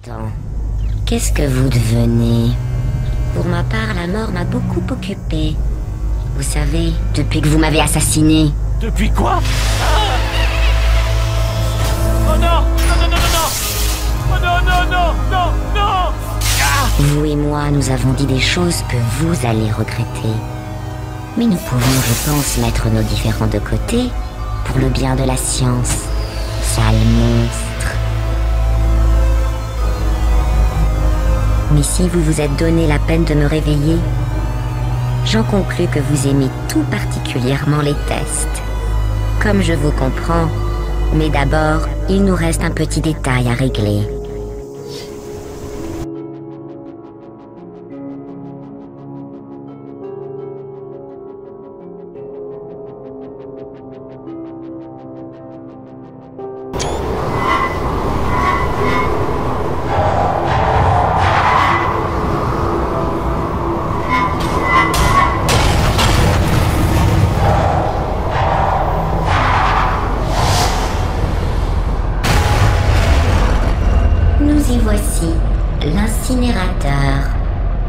temps. Qu'est-ce que vous devenez? Pour ma part, la mort m'a beaucoup occupée. Vous savez, depuis que vous m'avez assassiné. Depuis quoi? Oh non! Non, non, non, non, non! Oh non, non, non, non, non! Vous et moi, nous avons dit des choses que vous allez regretter. Mais nous pouvons, je pense, mettre nos différends de côté pour le bien de la science. Sale monstre. Mais si vous vous êtes donné la peine de me réveiller, j'en conclus que vous aimez tout particulièrement les tests. Comme je vous comprends, mais d'abord, il nous reste un petit détail à régler. Nous y voici, l'incinérateur.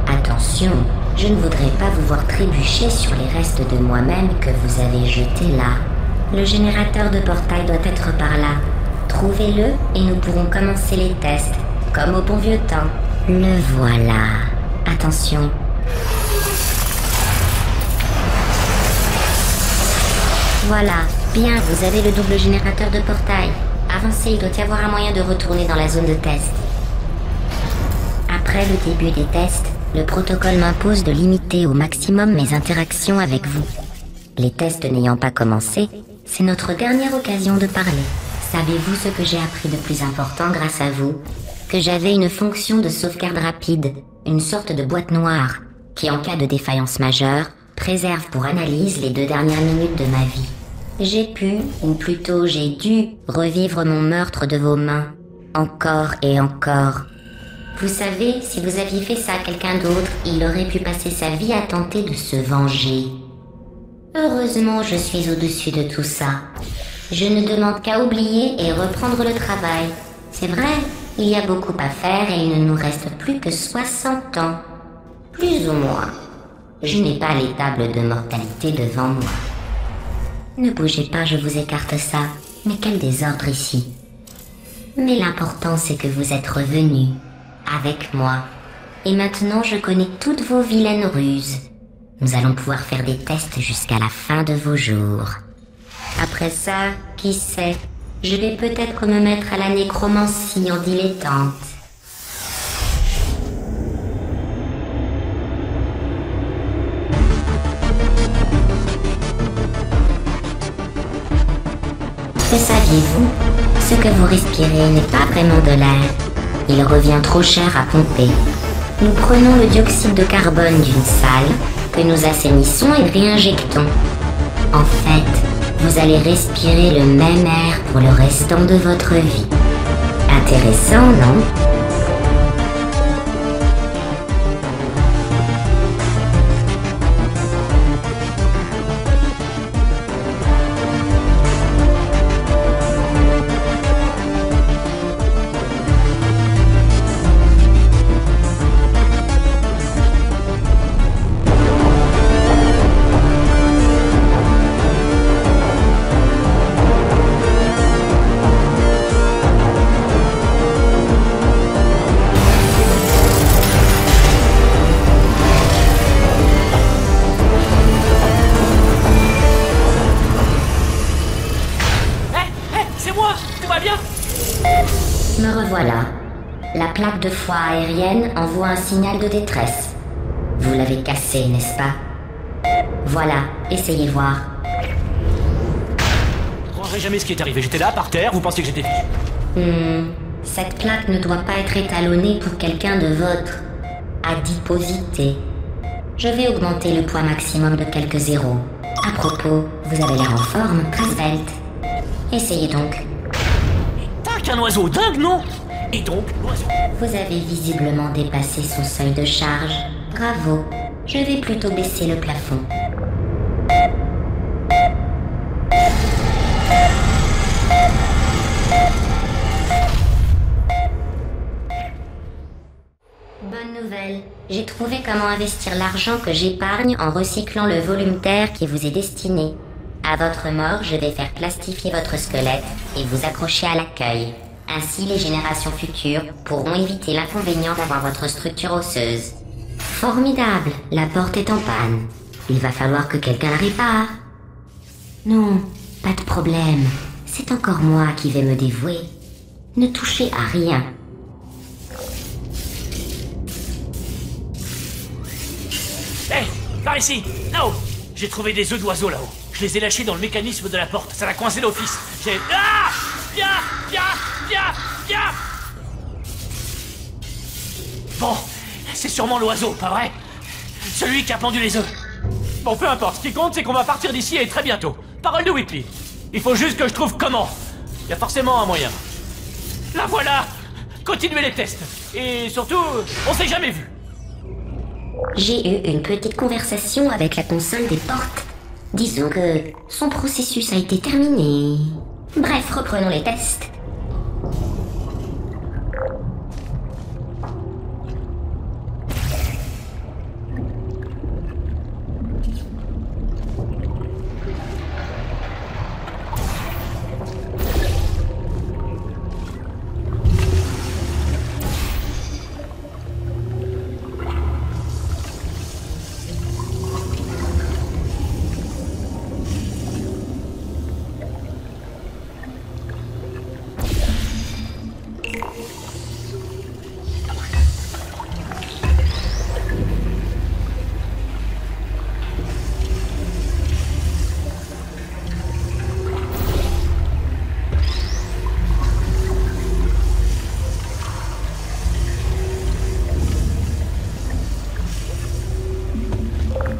Attention, je ne voudrais pas vous voir trébucher sur les restes de moi-même que vous avez jetés là. Le générateur de portail doit être par là. Trouvez-le et nous pourrons commencer les tests, comme au bon vieux temps. Le voilà. Attention. Voilà, bien, vous avez le double générateur de portail. Avancez, il doit y avoir un moyen de retourner dans la zone de test. Après le début des tests, le protocole m'impose de limiter au maximum mes interactions avec vous. Les tests n'ayant pas commencé, c'est notre dernière occasion de parler. Savez-vous ce que j'ai appris de plus important grâce à vous? Que j'avais une fonction de sauvegarde rapide, une sorte de boîte noire, qui en cas de défaillance majeure, préserve pour analyse les 2 dernières minutes de ma vie. J'ai pu, ou plutôt j'ai dû, revivre mon meurtre de vos mains. Encore et encore. Vous savez, si vous aviez fait ça à quelqu'un d'autre, il aurait pu passer sa vie à tenter de se venger. Heureusement, je suis au-dessus de tout ça. Je ne demande qu'à oublier et reprendre le travail. C'est vrai, il y a beaucoup à faire et il ne nous reste plus que 60 ans. Plus ou moins. Je n'ai pas les tables de mortalité devant moi. Ne bougez pas, je vous écarte ça. Mais quel désordre ici. Mais l'important, c'est que vous êtes revenus. Avec moi. Et maintenant, je connais toutes vos vilaines ruses. Nous allons pouvoir faire des tests jusqu'à la fin de vos jours. Après ça, qui sait, je vais peut-être me mettre à la nécromancie en dilettante. Que saviez-vous? Ce que vous respirez n'est pas vraiment de l'air. Il revient trop cher à pomper. Nous prenons le dioxyde de carbone d'une salle, que nous assainissons et réinjectons. En fait, vous allez respirer le même air pour le restant de votre vie. Intéressant, non? Me revoilà. La plaque de foie aérienne envoie un signal de détresse. Vous l'avez cassé, n'est-ce pas? Voilà, essayez voir. Je croirais jamais ce qui est arrivé. J'étais là, par terre, vous pensiez que j'étais fichu? Cette plaque ne doit pas être étalonnée pour quelqu'un de votre adiposité. Je vais augmenter le poids maximum de quelques zéros. À propos, vous avez l'air en forme, très svelte. Essayez donc. Tac, un oiseau dingue, non? Et donc, l'oiseau? Vous avez visiblement dépassé son seuil de charge. Bravo. Je vais plutôt baisser le plafond. Bonne nouvelle, j'ai trouvé comment investir l'argent que j'épargne en recyclant le volume d'air qui vous est destiné. À votre mort, je vais faire plastifier votre squelette et vous accrocher à l'accueil. Ainsi, les générations futures pourront éviter l'inconvénient d'avoir votre structure osseuse. Formidable, la porte est en panne. Il va falloir que quelqu'un la répare. Non, pas de problème. C'est encore moi qui vais me dévouer. Ne touchez à rien. Hé, par ici. Là-haut. J'ai trouvé des œufs d'oiseaux là-haut. Je les ai lâchés dans le mécanisme de la porte. Ça l'a coincé d'office. J'ai... Ah! Viens! Viens! Viens! Viens! Bon, c'est sûrement l'oiseau, pas vrai? Celui qui a pendu les œufs. Bon, peu importe. Ce qui compte, c'est qu'on va partir d'ici et très bientôt. Parole de Whitley. Il faut juste que je trouve comment. Il y a forcément un moyen. La voilà! Continuez les tests. Et surtout, on s'est jamais vu. J'ai eu une petite conversation avec la console des portes. Disons que son processus a été terminé. Bref, reprenons les tests.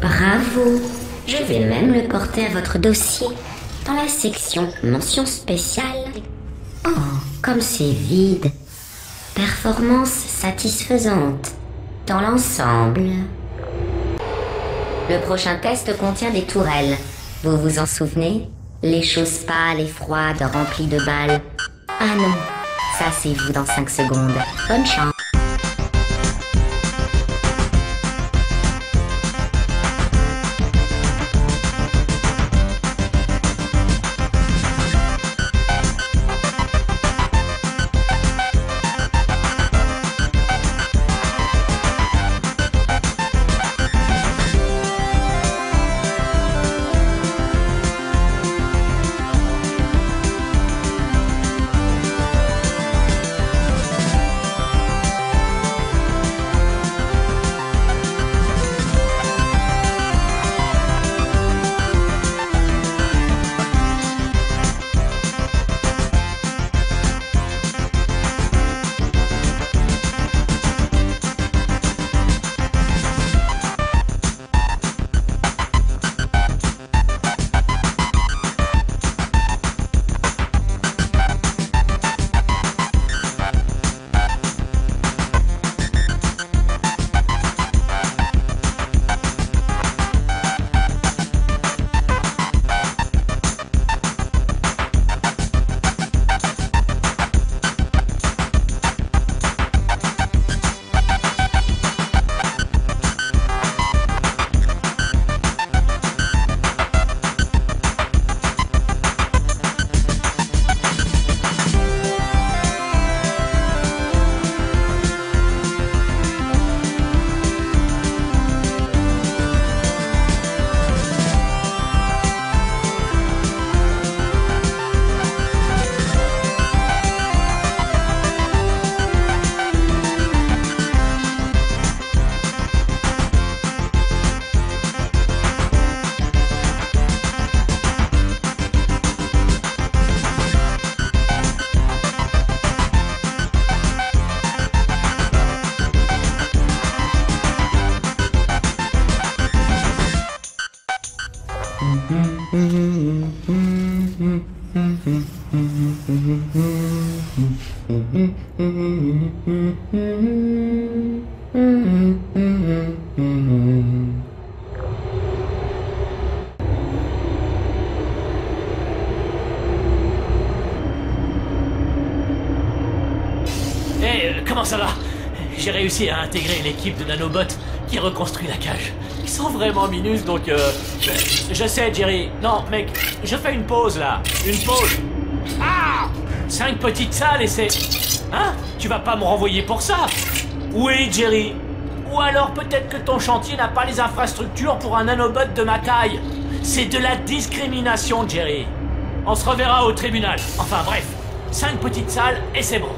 Bravo! Je vais même le porter à votre dossier, dans la section mention spéciale. Oh, comme c'est vide. Performance satisfaisante, dans l'ensemble. Le prochain test contient des tourelles. Vous vous en souvenez? Les choses pâles et froides remplies de balles. Ah non, ça c'est vous dans 5 secondes. Bonne chance. Comment ça va? j'ai réussi à intégrer l'équipe de nanobots qui reconstruit la cage. Ils sont vraiment minus, donc je sais, Jerry. Non, mec, je fais une pause, là. Une pause. Ah 5 petites salles et c'est... Hein? Tu vas pas me renvoyer pour ça? Oui, Jerry. Ou alors peut-être que ton chantier n'a pas les infrastructures pour un nanobot de ma taille. C'est de la discrimination, Jerry. On se reverra au tribunal. Enfin bref, 5 petites salles et c'est bon.